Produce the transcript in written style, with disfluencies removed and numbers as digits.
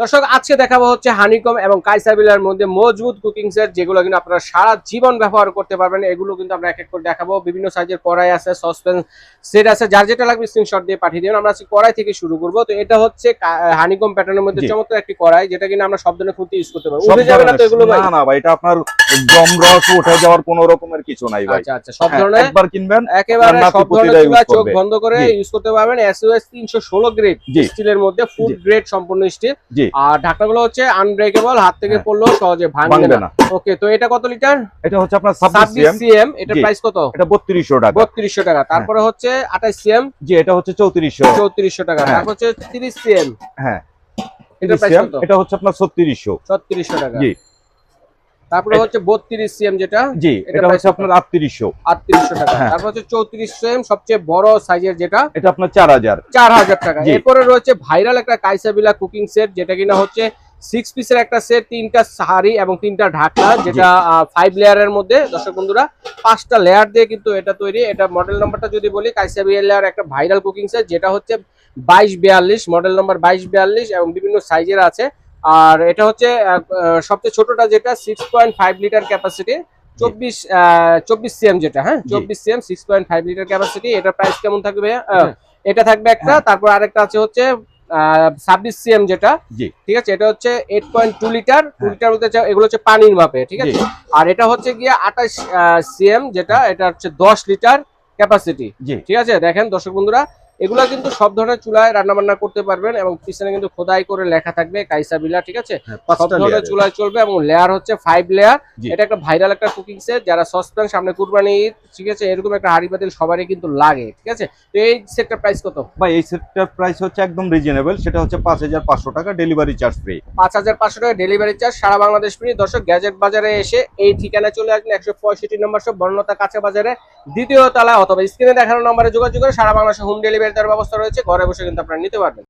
দর্শক আজকে দেখাবো হচ্ছে হানিকম এবং কাইসাবিলার মধ্যে মজবুত কুকিং সেট, যেগুলো কিন্তু আপনারা সারা জীবন ব্যবহার করতে পারবেন। এগুলো কিন্তু আমরা এক এক করে দেখাবো। বিভিন্ন সাইজের কড়াই আছে, সসপ্যান সেট আছে, যার যেটা লাগবে স্ক্রিনশট দিয়ে পাঠিয়ে দিবেন। আমরা আজকে কড়াই থেকে শুরু করব। তো এটা হচ্ছে হানিকম প্যাটার্নের মধ্যে চমৎকার একটি কড়াই, যেটা কিনা আমরা সব ধরনের খুঁটি ইউজ করতে পারবো। উঠে যাবে না তো এগুলো ভাই? না ভাই, এটা আপনার জমরস উঠে যাওয়ার কোনো রকমের কিছু নাই ভাই। আচ্ছা আচ্ছা, সব ধরনের একবার কিনবেন একেবারে সব ধরনের চুলা চোখ বন্ধ করে ইউজ করতে পারবেন। এসওএস 316 গ্রেড স্টিলের মধ্যে, ফুড গ্রেড সম্পূর্ণ স্টিল। আর ঢাকনাগুলো হচ্ছে আনব্রেকেবল, হাত থেকে পড়লেও সহজে ভাঙবে না। ওকে, তো এটা কত লিটার? এটা হচ্ছে আপনার 26 সিএম। এটা প্রাইস কত? এটা 3200 টাকা। 3200 টাকা। তারপরে হচ্ছে 28 সিএম। জি, এটা হচ্ছে 3400 টাকা। তারপর হচ্ছে 30 সিএম। হ্যাঁ, এটা প্রাইস কত? এটা হচ্ছে আপনার 3600 টাকা। জি। তারপরে হচ্ছে 32 সিএম যেটা, জি, এটা হচ্ছে আপনার 3800 টাকা। তারপর হচ্ছে 34 সিএম সবচেয়ে বড় সাইজের যেটা, এটা আপনার 4000 টাকা। এরপরে রয়েছে ভাইরাল একটা কাইসাবিলা কুকিং সেট, যেটা কিনা হচ্ছে 6 পিসের একটা সেট, 3টা সাহারি এবং 3টা ঢাকনা, যেটা 5 লেয়ারের মধ্যে। দর্শক বন্ধুরা, 5টা লেয়ার দিয়ে কিন্তু এটা তৈরি। এটা মডেল নাম্বারটা যদি বলি, কাইসাবিলার একটা ভাইরাল কুকিং সেট, যেটা হচ্ছে 2242, মডেল নাম্বার 2242 এবং বিভিন্ন সাইজের আছে। আর এটা হচ্ছে সবচেয়ে ছোটটা, যেটা 6.5 লিটার ক্যাপাসিটি, 24 সিএম যেটা, হ্যাঁ 24 সিএম 6.5 লিটার ক্যাপাসিটি। এটা প্রাইস কেমন থাকবে? এটা থাকবে একটা। তারপর আরেকটা আছে হচ্ছে 26 সিএম যেটা, ঠিক আছে, এটা হচ্ছে 8.2 লিটার। 2 লিটার বলতে এগুলো হচ্ছে পানির মাপে, ঠিক আছে। আর এটা হচ্ছে গিয়ে 28 সিএম যেটা, এটা হচ্ছে 10 লিটার ক্যাপাসিটি, ঠিক আছে। দেখেন দর্শক বন্ধুরা, এগুলা কিন্তু সব ধরনের চুলায় রান্না বান্না করতে পারবেন এবং পিছনে কিন্তু খোদাই করে লেখা থাকবে কাইসাবিলা, ঠিক আছে। সব ধরনের চুলায় চলবে এবং লেয়ার হচ্ছে 5 লেয়ার। এটা একটা ভাইরাল একটা কুকিং সেট, যারা সসপ্যান, সামনে কুরবানি ঈদ, ঠিক আছে, এরকম একটা হাঁড়ি পাতিল সবারই কিন্তু লাগে, ঠিক আছে। তো এই সেটটার প্রাইস কত ভাই? এই সেটটার প্রাইস হচ্ছে একদম রিজনেবল, সেটা হচ্ছে 5500 টাকা, ডেলিভারি চার্জ ফ্রি। 5500 টাকা ডেলিভারি চার্জ, সারা বাংলাদেশ ফ্রি। দর্শক, গ্যাজেট বাজারে এসে এই ঠিকানায় চলে আসবেন, 165 নম্বর সব, বর্ণতা কাঁচা বাজারে 2য় তলা, অথবা স্ক্রিনে দেখানো নম্বরে যোগাযোগ করে সারা বাংলাদেশে হোম ডেলিভারি দেওয়ার ব্যবস্থা রয়েছে। ঘরে বসে কিন্তু আপনারা নিতে পারবেন।